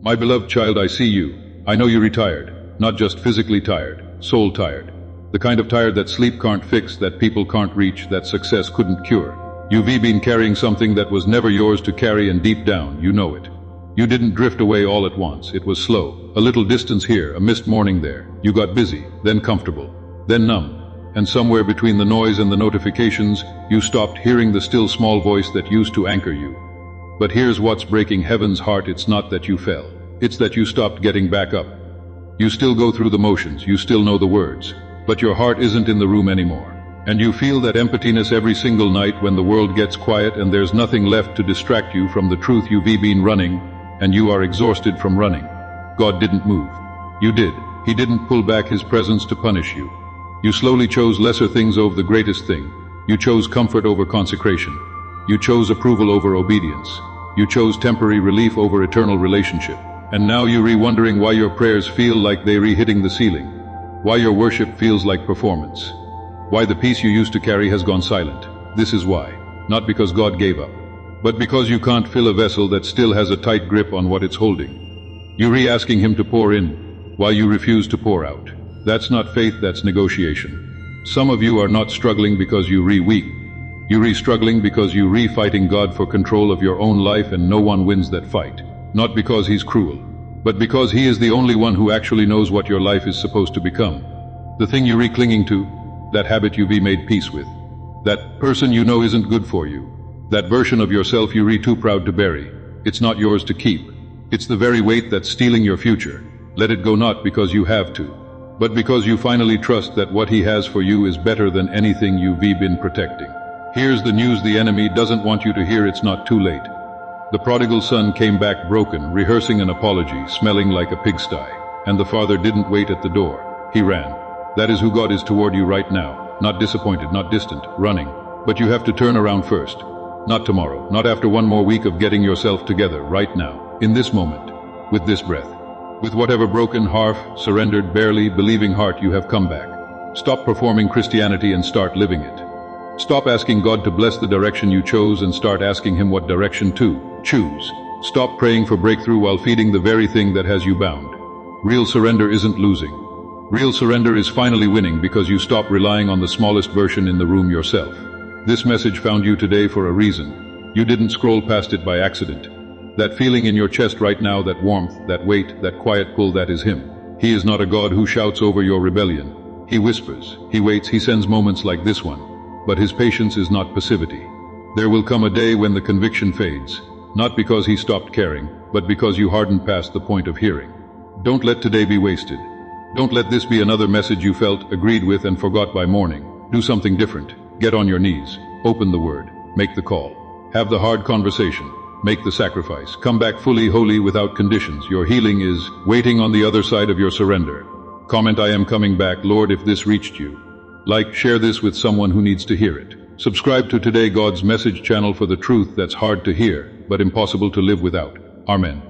My beloved child, I see you. I know you're tired. Not just physically tired, soul tired. The kind of tired that sleep can't fix, that people can't reach, that success couldn't cure. You've been carrying something that was never yours to carry, and deep down, you know it. You didn't drift away all at once. It was slow. A little distance here, a missed morning there. You got busy, then comfortable, then numb. And somewhere between the noise and the notifications, you stopped hearing the still small voice that used to anchor you. But here's what's breaking heaven's heart. It's not that you fell. It's that you stopped getting back up. You still go through the motions, you still know the words, but your heart isn't in the room anymore. And you feel that emptiness every single night when the world gets quiet and there's nothing left to distract you from the truth. You've been running, and you are exhausted from running. God didn't move. You did. He didn't pull back his presence to punish you. You slowly chose lesser things over the greatest thing. You chose comfort over consecration. You chose approval over obedience. You chose temporary relief over eternal relationship. And now you're wondering why your prayers feel like they're hitting the ceiling. Why your worship feels like performance. Why the peace you used to carry has gone silent. This is why. Not because God gave up, but because you can't fill a vessel that still has a tight grip on what it's holding. You're asking him to pour in, while you refuse to pour out. That's not faith, that's negotiation. Some of you are not struggling because you're weak. You're struggling because you're fighting God for control of your own life, and no one wins that fight. Not because he's cruel, but because he is the only one who actually knows what your life is supposed to become. The thing you're clinging to, that habit you've made peace with, that person you know isn't good for you, that version of yourself you're too proud to bury. It's not yours to keep. It's the very weight that's stealing your future. Let it go, not because you have to, but because you finally trust that what he has for you is better than anything you've been protecting. Here's the news the enemy doesn't want you to hear. It's not too late. The prodigal son came back broken, rehearsing an apology, smelling like a pigsty. And the father didn't wait at the door. He ran. That is who God is toward you right now. Not disappointed, not distant, running. But you have to turn around first. Not tomorrow, not after one more week of getting yourself together. Right now, in this moment, with this breath. With whatever broken, half, surrendered, barely believing heart you have come back. Stop performing Christianity and start living it. Stop asking God to bless the direction you chose and start asking him what direction to choose. Stop praying for breakthrough while feeding the very thing that has you bound. Real surrender isn't losing. Real surrender is finally winning because you stop relying on the smallest version in the room yourself. This message found you today for a reason. You didn't scroll past it by accident. That feeling in your chest right now, that warmth, that weight, that quiet pull, that is him. He is not a God who shouts over your rebellion. He whispers, he waits, he sends moments like this one. But his patience is not passivity. There will come a day when the conviction fades, not because he stopped caring, but because you hardened past the point of hearing. Don't let today be wasted. Don't let this be another message you felt, agreed with, and forgot by morning. Do something different. Get on your knees. Open the word. Make the call. Have the hard conversation. Make the sacrifice. Come back fully holy without conditions. Your healing is waiting on the other side of your surrender. Comment, I am coming back, Lord, if this reached you. Like, share this with someone who needs to hear it. Subscribe to Today God's Message channel for the truth that's hard to hear, but impossible to live without. Amen.